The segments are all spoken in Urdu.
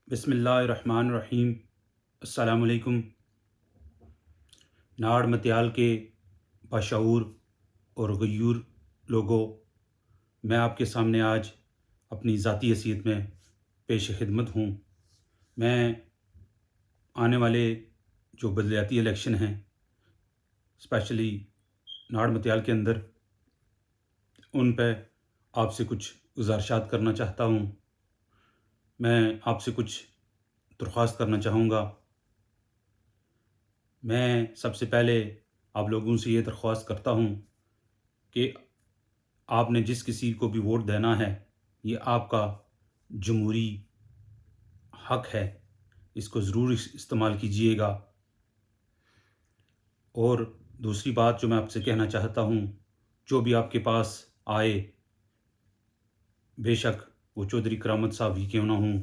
بسم اللہ الرحمن الرحیم۔ السلام علیکم۔ ناڑ متیال کے باشعور اور غیور لوگوں، میں آپ کے سامنے آج اپنی ذاتی حیثیت میں پیش خدمت ہوں۔ میں آنے والے جو بلدیاتی الیکشن ہیں، اسپیشلی ناڑ متیال کے اندر، ان پہ آپ سے کچھ گزارشات کرنا چاہتا ہوں۔ میں آپ سے کچھ درخواست کرنا چاہوں گا۔ میں سب سے پہلے آپ لوگوں سے یہ درخواست کرتا ہوں کہ آپ نے جس کسی کو بھی ووٹ دینا ہے، یہ آپ کا جمہوری حق ہے، اس کو ضرور استعمال کیجیے گا۔ اور دوسری بات جو میں آپ سے کہنا چاہتا ہوں، جو بھی آپ کے پاس آئے، بے شک وہ چودھری کرامت صاحب ہی کیوں نہ ہوں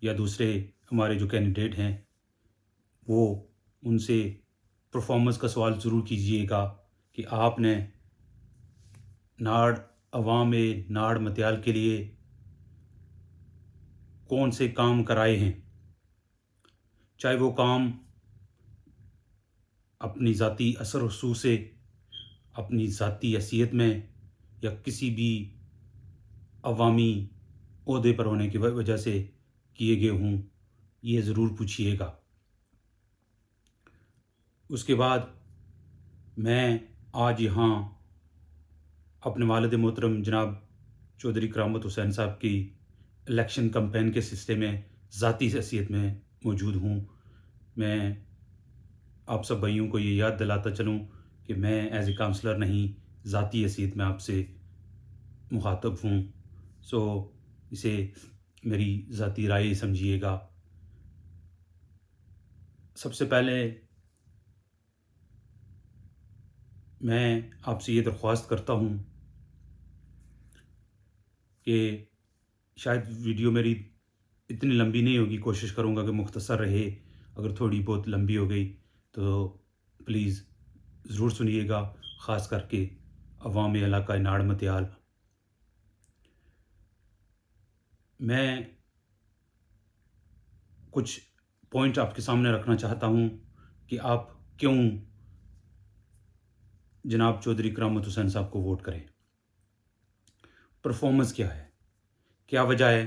یا دوسرے ہمارے جو کینڈیڈیٹ ہیں، وہ ان سے پرفارمنس کا سوال ضرور کیجیے گا کہ آپ نے ناڑ عوام ناڑ متیال کے لیے کون سے کام کرائے ہیں، چاہے وہ کام اپنی ذاتی اثر و رسوخ سے، اپنی ذاتی حیثیت میں، یا کسی بھی عوامی عہدے پر ہونے کی وجہ سے کیے گئے ہوں، یہ ضرور پوچھیے گا۔ اس کے بعد میں آج یہاں اپنے والد محترم جناب چودھری کرامت حسین صاحب کی الیکشن کمپین کے سلسلے میں ذاتی حیثیت میں موجود ہوں۔ میں آپ سب بھائیوں کو یہ یاد دلاتا چلوں کہ میں ایز اے کاؤنسلر نہیں، ذاتی حیثیت میں آپ سے مخاطب ہوں، سو اسے میری ذاتی رائے سمجھیے گا۔ سب سے پہلے میں آپ سے یہ درخواست کرتا ہوں کہ شاید ویڈیو میری اتنی لمبی نہیں ہوگی، کوشش کروں گا کہ مختصر رہے۔ اگر تھوڑی بہت لمبی ہو گئی تو پلیز ضرور سنیے گا، خاص کر کے عوام علاقہ ناڑ متیال۔ میں کچھ پوائنٹ آپ کے سامنے رکھنا چاہتا ہوں کہ آپ کیوں جناب چودھری کرامت حسین صاحب کو ووٹ کریں۔ پرفارمنس کیا ہے، کیا وجہ ہے،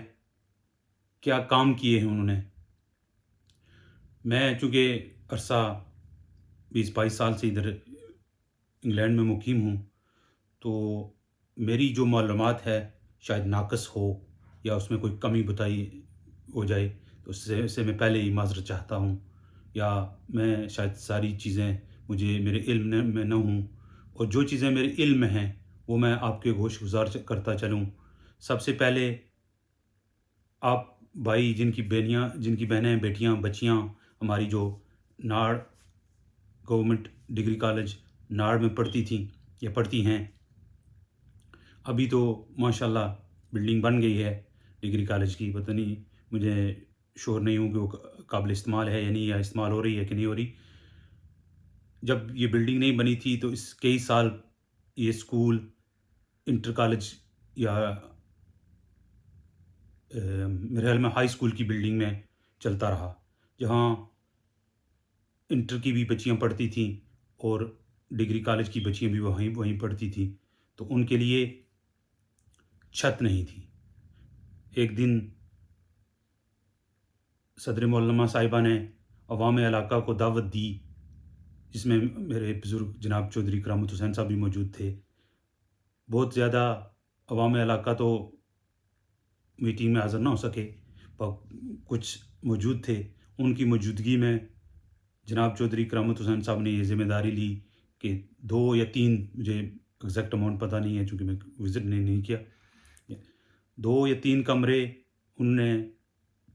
کیا کام کیے ہیں انہوں نے۔ میں چونکہ عرصہ 20-22 سال سے ادھر انگلینڈ میں مقیم ہوں، تو میری جو معلومات ہے شاید ناقص ہو یا اس میں کوئی کمی بتائی ہو جائے، تو اس سے میں پہلے ہی معذرت چاہتا ہوں، یا میں شاید ساری چیزیں مجھے میرے علم میں نہ ہوں، اور جو چیزیں میرے علم میں ہیں وہ میں آپ کے گوش گزار کرتا چلوں۔ سب سے پہلے آپ بھائی جن کی بہنیں، بیٹیاں، بچیاں ہماری جو ناڑ گورنمنٹ ڈگری کالج ناڑ میں پڑھتی تھیں یا پڑھتی ہیں، ابھی تو ماشاءاللہ بلڈنگ بن گئی ہے ڈگری کالج کی، پتہ نہیں، مجھے شور نہیں ہوں کہ وہ قابل استعمال ہے یا نہیں، یا استعمال ہو رہی ہے کہ نہیں ہو رہی۔ جب یہ بلڈنگ نہیں بنی تھی تو اس کئی سال یہ اسکول انٹر کالج یا میرے خیال میں ہائی اسکول کی بلڈنگ میں چلتا رہا، جہاں انٹر کی بھی بچیاں پڑھتی تھیں اور ڈگری کالج کی بچیاں بھی وہیں پڑھتی تھیں، تو ان کے لیے چھت نہیں تھی۔ ایک دن صدر معلمہ صاحبہ نے عوام علاقہ کو دعوت دی، جس میں میرے بزرگ جناب چودھری کرامت حسین صاحب بھی موجود تھے۔ بہت زیادہ عوام علاقہ تو میٹنگ میں حاضر نہ ہو سکے، پر کچھ موجود تھے۔ ان کی موجودگی میں جناب چودھری کرامت حسین صاحب نے یہ ذمہ داری لی کہ 2 یا 3، مجھے ایگزیکٹ اماؤنٹ پتہ نہیں ہے چونکہ میں وزٹ نہیں کیا، 2 یا 3 کمرے انہوں نے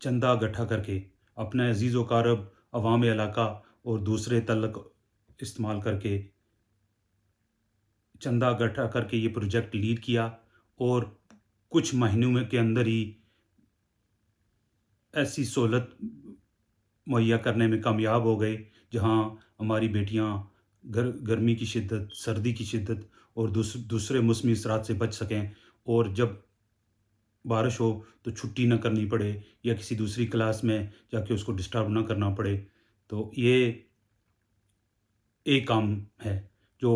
چندہ اکٹھا کر کے اپنے عزیز و قارب عوام علاقہ اور دوسرے تعلق استعمال کر کے چندہ اکٹھا کر کے یہ پروجیکٹ لیڈ کیا، اور کچھ مہینوں کے اندر ہی ایسی سہولت مہیا کرنے میں کامیاب ہو گئے جہاں ہماری بیٹیاں گرمی کی شدت، سردی کی شدت اور دوسرے موسمی اثرات سے بچ سکیں۔ اور جب بارش ہو تو چھٹی نہ کرنی پڑے یا کسی دوسری کلاس میں جا کے اس کو ڈسٹرب نہ کرنا پڑے. تو یہ ایک کام ہے جو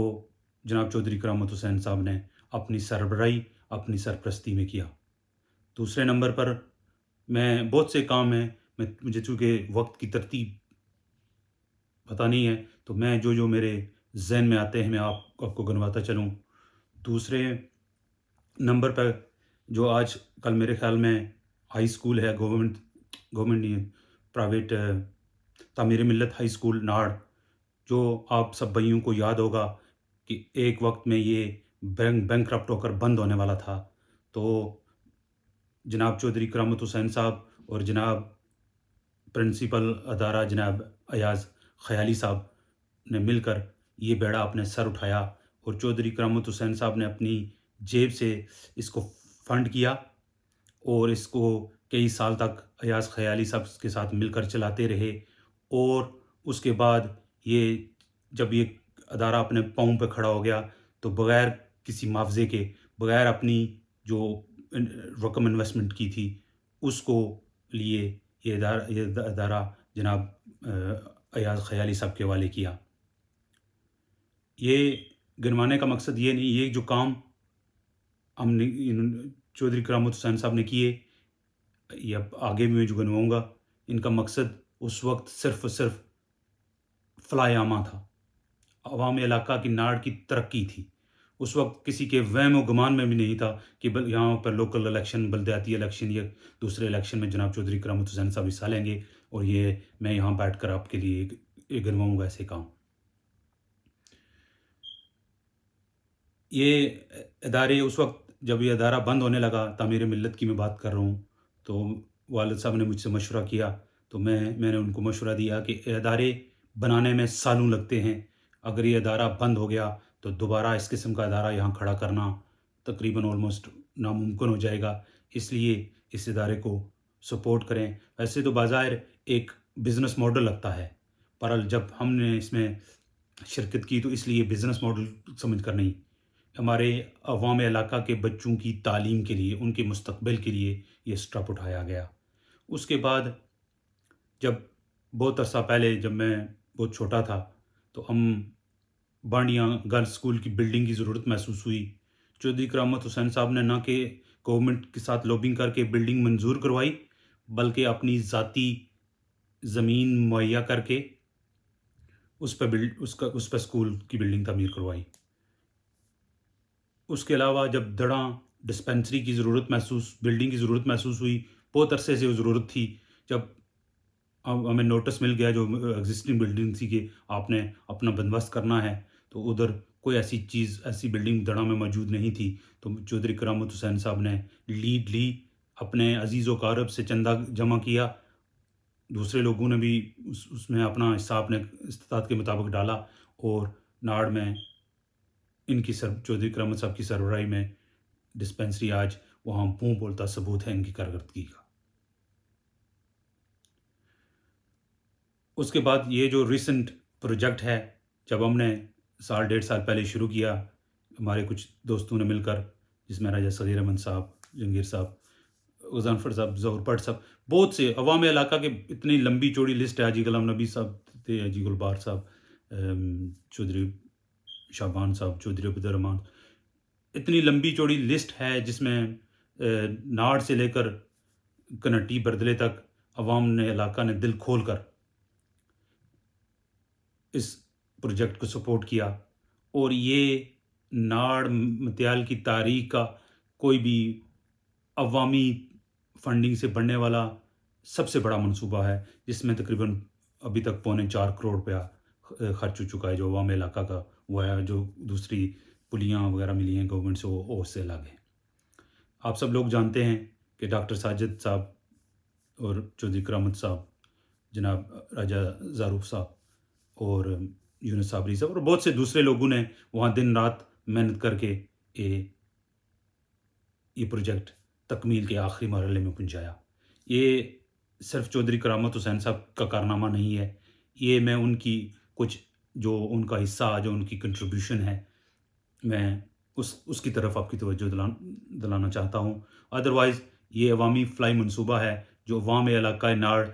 جناب چودھری کرامت حسین صاحب نے اپنی سربراہی اپنی سرپرستی میں کیا. دوسرے نمبر پر میں بہت سے کام ہیں، مجھے چونکہ وقت کی ترتیب پتہ نہیں ہے تو میں جو میرے ذہن میں آتے ہیں میں آپ کو گنواتا چلوں. دوسرے نمبر پر جو آج کل میرے خیال میں ہائی اسکول ہے، گورنمنٹ نہیں، پرائیویٹ، تعمیر ملت ہائی اسکول ناڑ، جو آپ سب بھائیوں کو یاد ہوگا کہ ایک وقت میں یہ بینک کرپٹ ہو کر بند ہونے والا تھا. تو جناب چودھری کرامت حسین صاحب اور جناب پرنسپل ادارہ جناب ایاز خیالی صاحب نے مل کر یہ بیڑا اپنے سر اٹھایا اور چودھری کرامت حسین صاحب نے اپنی جیب سے اس کو فنڈ کیا اور اس کو کئی سال تک ایاز خیالی صاحب کے ساتھ مل کر چلاتے رہے. اور اس کے بعد یہ جب یہ ادارہ اپنے پاؤں پہ کھڑا ہو گیا تو بغیر کسی معاوضے کے، بغیر اپنی جو رقم انویسٹمنٹ کی تھی اس کو لیے یہ ادارہ جناب ایاز خیالی صاحب کے حوالے کیا. یہ گنوانے کا مقصد یہ نہیں، یہ جو کام ہم نے چودھری کرامت حسین صاحب نے کیے یا آگے بھی میں جو گنواؤں گا، ان کا مقصد اس وقت صرف اور صرف فلاح عامہ تھا، عوام علاقہ کی ناڑ کی ترقی تھی. اس وقت کسی کے وہم و گمان میں بھی نہیں تھا کہ یہاں پر لوکل الیکشن، بلدیاتی الیکشن یا دوسرے الیکشن میں جناب چودھری کرامت حسین صاحب حصہ لیں گے اور یہ میں یہاں بیٹھ کر آپ کے لیے یہ گنواؤں گا ایسے کام. یہ ادارے اس وقت جب یہ ادارہ بند ہونے لگا، تعمیر ملت کی میں بات کر رہا ہوں، تو والد صاحب نے مجھ سے مشورہ کیا تو میں نے ان کو مشورہ دیا کہ ادارے بنانے میں سالوں لگتے ہیں، اگر یہ ادارہ بند ہو گیا تو دوبارہ اس قسم کا ادارہ یہاں کھڑا کرنا تقریباً آلموسٹ ناممکن ہو جائے گا. اس لیے اس ادارے کو سپورٹ کریں. ویسے تو بظاہر ایک بزنس ماڈل لگتا ہے، پر جب ہم نے اس میں شرکت کی تو اس لیے بزنس ماڈل سمجھ کر نہیں، ہمارے عوام علاقہ کے بچوں کی تعلیم کے لیے، ان کے مستقبل کے لیے یہ اسٹیپ اٹھایا گیا. اس کے بعد جب بہت عرصہ پہلے جب میں بہت چھوٹا تھا تو ہم بانڈیاں گرلز اسکول کی بلڈنگ کی ضرورت محسوس ہوئی. چودھری کرامت حسین صاحب نے نہ کہ گورنمنٹ کے ساتھ لابنگ کر کے بلڈنگ منظور کروائی، بلکہ اپنی ذاتی زمین مہیا کر کے اس پہ اسکول کی بلڈنگ تعمیر کروائی. اس کے علاوہ جب دڑاں ڈسپینسری کی بلڈنگ کی ضرورت محسوس ہوئی، بہت عرصے سے وہ ضرورت تھی، جب ہمیں نوٹس مل گیا جو ایگزسٹنگ بلڈنگ تھی کہ آپ نے اپنا بندوبست کرنا ہے، تو ادھر کوئی ایسی بلڈنگ دڑا میں موجود نہیں تھی. تو چودھری کرامت حسین صاحب نے لیڈ لی، اپنے عزیز و اقارب سے چندہ جمع کیا، دوسرے لوگوں نے بھی اس میں اپنا حصہ اپنے استطاعت کے مطابق ڈالا، اور ناڑ میں ان کی چودھری کرامت صاحب کی سربراہی میں ڈسپینسری آج وہاں منہ بولتا ثبوت ہے ان کی کارکردگی کا. اس کے بعد یہ جو ریسنٹ پروجیکٹ ہے، جب ہم نے 1.5 سال پہلے شروع کیا ہمارے کچھ دوستوں نے مل کر، جس میں راجہ صغیر احمد صاحب، جنگیر صاحب، غضنفر صاحب، ظہور پٹ صاحب، بہت سے عوام علاقہ کے، اتنی لمبی چوڑی لسٹ ہے. حاجی غلام نبی صاحب تھے، حاجی گلبار صاحب، چودھری شعبان صاحب، چودھری عبدالرحمان، اتنی لمبی چوڑی لسٹ ہے جس میں ناڑ سے لے کر کنٹی بردلے تک عوام نے، علاقہ نے دل کھول کر اس پروجیکٹ کو سپورٹ کیا. اور یہ ناڑ متیال کی تاریخ کا کوئی بھی عوامی فنڈنگ سے بڑھنے والا سب سے بڑا منصوبہ ہے، جس میں تقریباً ابھی تک 4.25 کروڑ روپیہ خرچ ہو چکا ہے، جو عوام علاقہ کا وہ ہے، جو دوسری پلیاں وغیرہ ملی ہیں گورنمنٹ سے وہ اس سے الگ ہیں. آپ سب لوگ جانتے ہیں کہ ڈاکٹر ساجد صاحب اور چودھری کرامت صاحب، جناب راجہ زاروف صاحب اور یونس صابری صاحب اور بہت سے دوسرے لوگوں نے وہاں دن رات محنت کر کے یہ پروجیکٹ تکمیل کے آخری مرحلے میں پہنچایا. یہ صرف چودھری کرامت حسین صاحب کا کارنامہ نہیں ہے، یہ میں ان کی کچھ جو ان کا حصہ، جو ان کی کنٹریبیوشن ہے، میں اس کی طرف آپ کی توجہ دلانا چاہتا ہوں. ادروائز یہ عوامی فلائی منصوبہ ہے جو عوام علاقہ ناڑ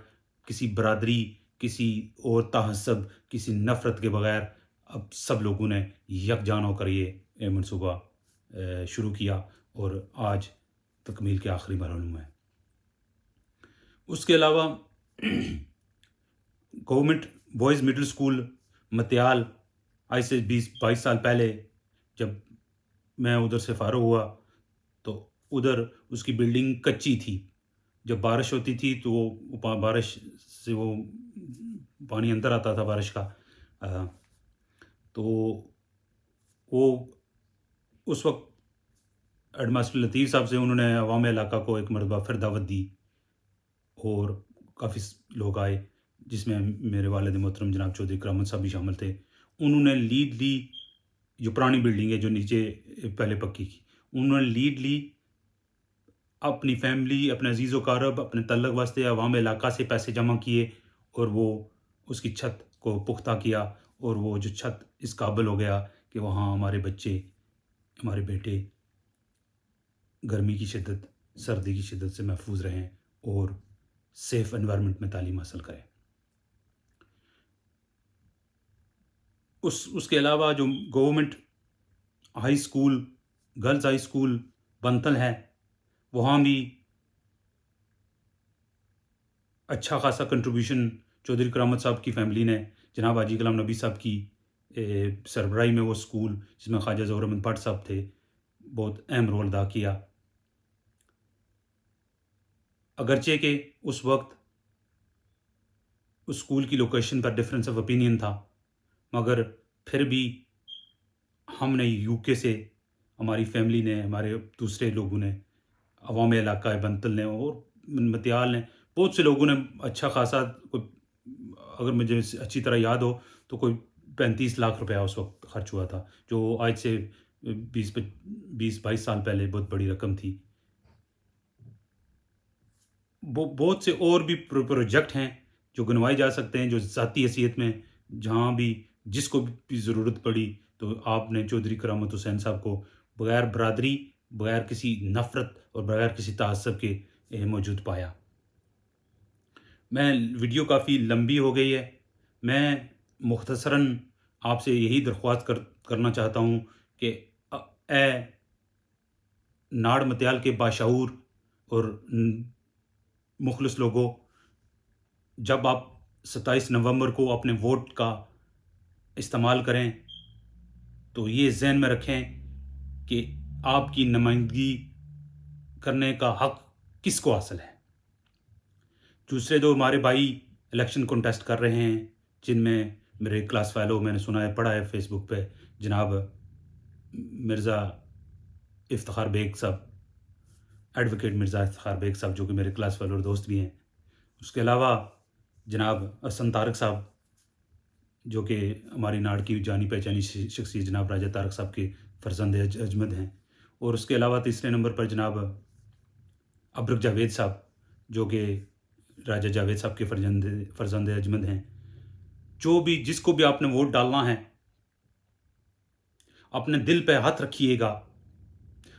کسی برادری، کسی اور تعصب، کسی نفرت کے بغیر اب سب لوگوں نے یکجان ہو کر یہ منصوبہ شروع کیا اور آج تکمیل کے آخری مرحلے میں ہے۔ اس کے علاوہ گورنمنٹ بوائز مڈل اسکول متیال آج سے 20-22 سال پہلے جب میں ادھر سے فارغ ہوا تو ادھر اس کی بلڈنگ کچی تھی، جب بارش ہوتی تھی تو وہ بارش سے وہ پانی اندر آتا تھا بارش کا، تو وہ اس وقت ہیڈ ماسٹر لطیف صاحب سے انہوں نے عوام علاقہ کو ایک مرتبہ پھر دعوت دی اور کافی لوگ آئے جس میں میرے والد محترم جناب چودھری کرامت صاحب بھی شامل تھے۔ انہوں نے لیڈ لی، جو پرانی بلڈنگ ہے جو نیچے پہلے پکی کی، انہوں نے لیڈ لی، اپنی فیملی، اپنے عزیز و اقارب، اپنے تعلق واسطے عوام علاقہ سے پیسے جمع کیے اور وہ اس کی چھت کو پختہ کیا، اور وہ جو چھت اس قابل ہو گیا کہ وہاں ہمارے بچے، ہمارے بیٹے گرمی کی شدت، سردی کی شدت سے محفوظ رہیں اور سیف انوائرمنٹ میں تعلیم حاصل کریں۔ اس کے علاوہ جو government high school, girls high school بنتل ہے، وہاں بھی اچھا خاصا کنٹریبیوشن چودھری کرامت صاحب کی فیملی نے، جناب حاجی کلام نبی صاحب کی سربراہی میں وہ اسکول جس میں خواجہ ظہور احمد بٹ صاحب تھے، بہت اہم رول ادا کیا۔ اگرچہ کہ اس وقت اس اسکول کی location per difference of opinion تھا، مگر پھر بھی ہم نے یو کے سے، ہماری فیملی نے، ہمارے دوسرے لوگوں نے، عوام علاقہ بنتل نے اور متیال نے، بہت سے لوگوں نے اچھا خاصا، کوئی اگر مجھے اچھی طرح یاد ہو تو کوئی 35 لاکھ روپیہ اس وقت خرچ ہوا تھا، جو آج سے 20-22 سال پہلے بہت بڑی رقم تھی۔ بہت سے اور بھی پروجیکٹ ہیں جو گنوائے جا سکتے ہیں، جو ذاتی حیثیت میں جہاں بھی جس کو بھی ضرورت پڑی تو آپ نے چودھری کرامت حسین صاحب کو بغیر برادری، بغیر کسی نفرت اور بغیر کسی تعصب کے موجود پایا۔ میں ویڈیو کافی لمبی ہو گئی ہے، میں مختصراً آپ سے یہی درخواست کرنا چاہتا ہوں کہ اے ناڑ متیال کے باشعور اور مخلص لوگوں، جب آپ 27 نومبر کو اپنے ووٹ کا استعمال کریں تو یہ ذہن میں رکھیں کہ آپ کی نمائندگی کرنے کا حق کس کو حاصل ہے۔ دوسرے دو ہمارے بھائی الیکشن کنٹیسٹ کر رہے ہیں، جن میں میرے کلاس فیلو، میں نے سنا ہے، پڑھا ہے فیس بک پہ، جناب مرزا افتخار بیگ صاحب، ایڈوکیٹ مرزا افتخار بیگ صاحب، جو کہ میرے کلاس فیلو اور دوست بھی ہیں۔ اس کے علاوہ جناب حسن طارق صاحب، جو کہ ہماری ناڑ کی جانی پہچانی شخصیت جناب راجہ طارق صاحب کے فرزند اجمد ہیں، اور اس کے علاوہ تیسرے نمبر پر جناب ابرک جاوید صاحب، جو کہ راجہ جاوید صاحب کے فرزند اجمد ہیں۔ جو بھی، جس کو بھی آپ نے ووٹ ڈالنا ہے، اپنے دل پہ ہاتھ رکھیے گا،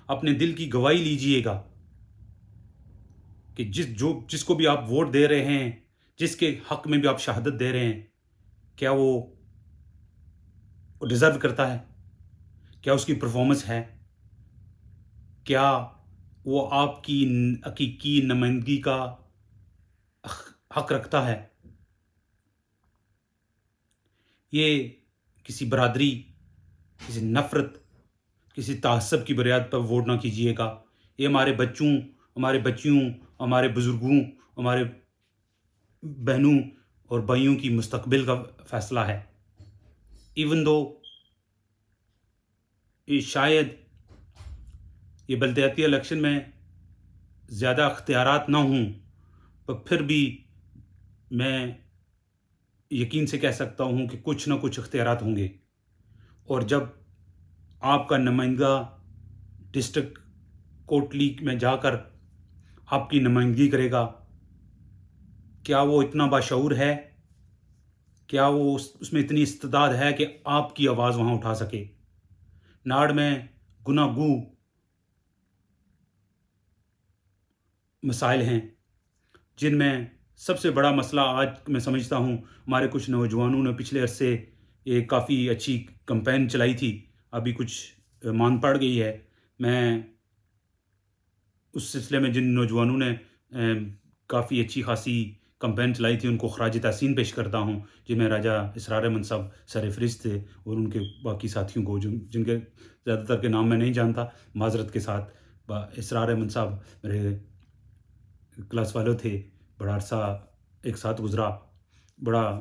اپنے دل کی گواہی لیجئے گا کہ جس کو بھی آپ ووٹ دے رہے ہیں، جس کے حق میں بھی آپ شہادت دے رہے ہیں، کیا وہ ڈیزرو کرتا ہے؟ کیا اس کی پرفارمنس ہے؟ کیا وہ آپ کی حقیقی نمائندگی کا حق رکھتا ہے؟ یہ کسی برادری، کسی نفرت، کسی تعصب کی بنیاد پر ووٹ نہ کیجیے گا۔ یہ ہمارے بچوں، ہمارے بچیوں، ہمارے بزرگوں، ہمارے بہنوں اور بھائیوں کی مستقبل کا فیصلہ ہے۔ ایون دو شاید یہ بلدیاتی الیکشن میں زیادہ اختیارات نہ ہوں، پر پھر بھی میں یقین سے کہہ سکتا ہوں کہ کچھ نہ کچھ اختیارات ہوں گے، اور جب آپ کا نمائندہ ڈسٹرکٹ کوٹلی میں جا کر آپ کی نمائندگی کرے گا، کیا وہ اتنا باشعور ہے؟ کیا وہ اس میں اتنی استعداد ہے کہ آپ کی آواز وہاں اٹھا سکے؟ ناڑ میں گناہ گو مسائل ہیں، جن میں سب سے بڑا مسئلہ آج میں سمجھتا ہوں ہمارے کچھ نوجوانوں نے پچھلے عرصے ایک کافی اچھی کمپین چلائی تھی، ابھی کچھ مان پڑ گئی ہے۔ میں اس سلسلے میں جن نوجوانوں نے کافی اچھی خاصی کمپین چلائی تھی ان کو خراج تحسین پیش کرتا ہوں، جن میں راجہ اسرار احمد صاحب سر فہرست تھے، اور ان کے باقی ساتھیوں کو جن کے زیادہ تر کے نام میں نہیں جانتا، معذرت کے ساتھ۔ اسرار احمد صاحب میرے کلاس والو تھے، بڑا عرصہ ایک ساتھ گزرا، بڑا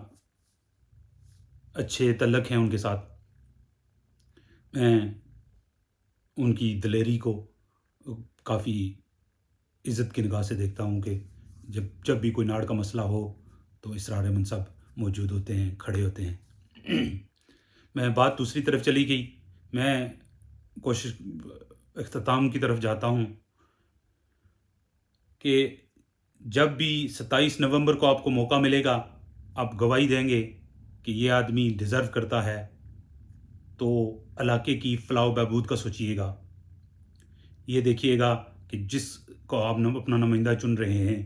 اچھے تعلق ہیں ان کے ساتھ۔ میں ان کی دلیری کو کافی عزت کی نگاہ سے دیکھتا ہوں کہ جب بھی کوئی ناڑ کا مسئلہ ہو تو اسرار احمد صاحب موجود ہوتے ہیں، کھڑے ہوتے ہیں۔ میں بات دوسری طرف چلی گئی، میں اختتام کی طرف جاتا ہوں کہ جب بھی 27 نومبر کو آپ کو موقع ملے گا، آپ گواہی دیں گے کہ یہ آدمی ڈیزرو کرتا ہے، تو علاقے کی فلاح و بہبود کا سوچیے گا۔ یہ دیکھیے گا کہ جس کو آپ اپنا نمائندہ چن رہے ہیں،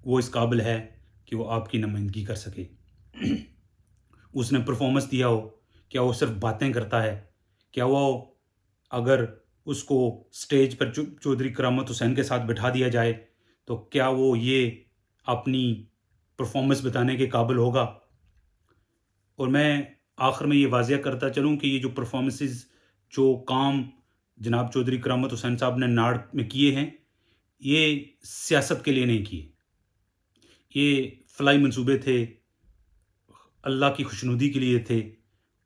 وہ اس قابل ہے کہ وہ آپ کی نمائندگی کر سکے، اس نے پرفارمنس دیا ہو، کیا وہ صرف باتیں کرتا ہے، کیا وہ اگر اس کو سٹیج پر چودھری کرامت حسین کے ساتھ بٹھا دیا جائے تو کیا وہ یہ اپنی پرفارمنس بتانے کے قابل ہوگا۔ اور میں آخر میں یہ واضح کرتا چلوں کہ یہ جو پرفارمنسز، جو کام جناب چودھری کرامت حسین صاحب نے ناڑ میں کیے ہیں، یہ سیاست کے لیے نہیں کیے، یہ فلاحی منصوبے تھے، اللہ کی خوشنودی کے لیے تھے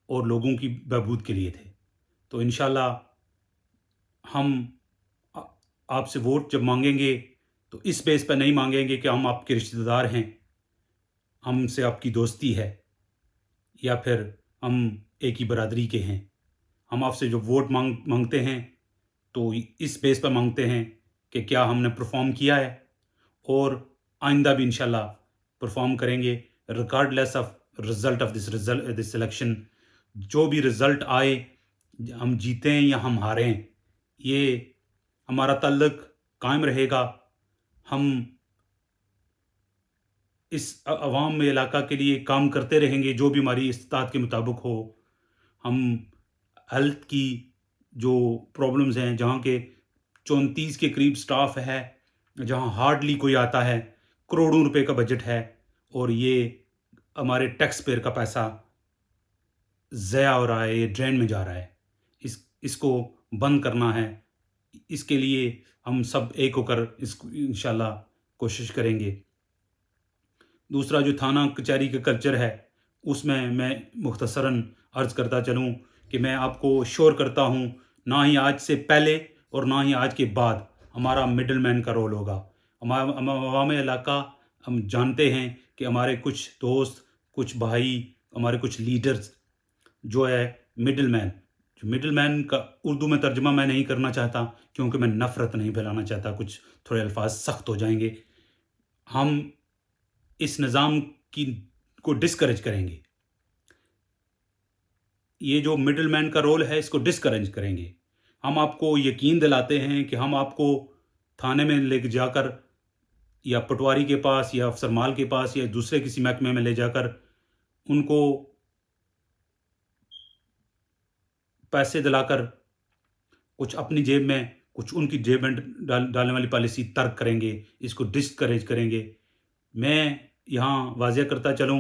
اور لوگوں کی بہبود کے لیے تھے۔ تو انشاءاللہ ہم آپ سے ووٹ جب مانگیں گے تو اس بیس پہ نہیں مانگیں گے کہ ہم آپ کے رشتہ دار ہیں، ہم سے آپ کی دوستی ہے، یا پھر ہم ایک ہی برادری کے ہیں۔ ہم آپ سے جو ووٹ مانگتے ہیں تو اس بیس پہ مانگتے ہیں کہ کیا ہم نے پرفارم کیا ہے، اور آئندہ بھی انشاءاللہ پرفارم کریں گے، record less of result of this election. جو بھی رزلٹ آئے، ہم جیتیں یا ہم ہاریں، یہ ہمارا تعلق قائم رہے گا۔ ہم اس عوام میں علاقہ کے لیے کام کرتے رہیں گے، جو بھی ہماری استطاعت کے مطابق ہو۔ ہم ہیلتھ کی جو پرابلمز ہیں، جہاں کے 34 کے قریب سٹاف ہے، جہاں ہارڈلی کوئی آتا ہے، کروڑوں روپے کا بجٹ ہے، اور یہ ہمارے ٹیکس پیئر کا پیسہ ضائع ہو رہا ہے، یہ ڈرین میں جا رہا ہے، اس کو بند کرنا ہے۔ اس کے لیے ہم سب ایک ہو کر اس کو انشاءاللہ کوشش کریں گے۔ دوسرا جو تھانہ کچہری کا کلچر ہے، اس میں مختصراً عرض کرتا چلوں کہ میں آپ کو شور کرتا ہوں، نہ ہی آج سے پہلے اور نہ ہی آج کے بعد ہمارا مڈل مین کا رول ہوگا۔ عوام علاقہ ہم جانتے ہیں کہ ہمارے کچھ دوست، کچھ بھائی، ہمارے کچھ لیڈرز جو ہے مڈل مین کا اردو میں ترجمہ میں نہیں کرنا چاہتا، کیونکہ میں نفرت نہیں پھیلانا چاہتا، کچھ تھوڑے الفاظ سخت ہو جائیں گے۔ ہم اس نظام کو ڈسکریج کریں گے، یہ جو مڈل مین کا رول ہے اس کو ڈسکریج کریں گے۔ ہم آپ کو یقین دلاتے ہیں کہ ہم آپ کو تھانے میں لے جا کر، یا پٹواری کے پاس، یا افسر مال کے پاس، یا دوسرے کسی محکمے میں لے جا کر ان کو پیسے دلا کر کچھ اپنی جیب میں، کچھ ان کی جیب میں ڈالنے والی پالیسی ترک کریں گے، اس کو ڈسکریج کریں گے۔ میں یہاں واضح کرتا چلوں